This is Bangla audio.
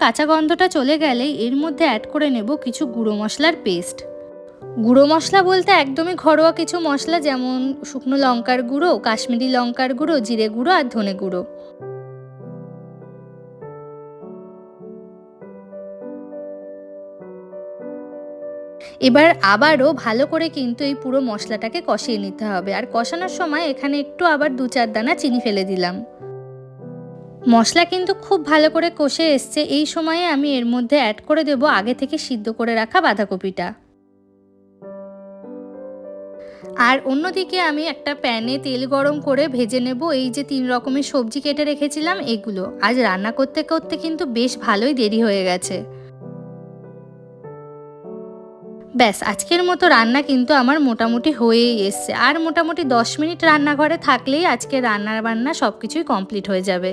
কাঁচা গন্ধটা চলে গেলেই এর মধ্যে অ্যাড করে নেব কিছু গুঁড়ো মশলার পেস্ট। গুঁড়ো মশলা বলতে একদমই ঘরোয়া কিছু মশলা, যেমন শুকনো লঙ্কার গুঁড়ো, কাশ্মীরি লঙ্কার গুঁড়ো, জিরে গুঁড়ো আর ধনে গুঁড়ো। এবার আবারও ভালো করে কিন্তু এই পুরো মশলাটাকে কষিয়ে নিতে হবে। আর কষানোর সময় এখানে একটু আবার 2-4 দানা চিনি ফেলে দিলাম। মশলা কিন্তু খুব ভালো করে কষে এসছে। এই সময়ে আমি এর মধ্যে অ্যাড করে দেব আগে থেকে সিদ্ধ করে রাখা বাঁধাকপিটা। আর অন্যদিকে আমি একটা প্যানে তেল গরম করে ভেজে নেব এই যে 3 রকমের সবজি কেটে রেখেছিলাম এগুলো। আজ রান্না করতে করতে কিন্তু বেশ ভালোই দেরি হয়ে গেছে। ব্যাস, আজকের মতো রান্না কিন্তু আমার মোটামুটি হয়েই এসছে। আর মোটামুটি 10 মিনিট রান্নাঘরে থাকলেই আজকে রান্না বান্না সব কিছুই কমপ্লিট হয়ে যাবে।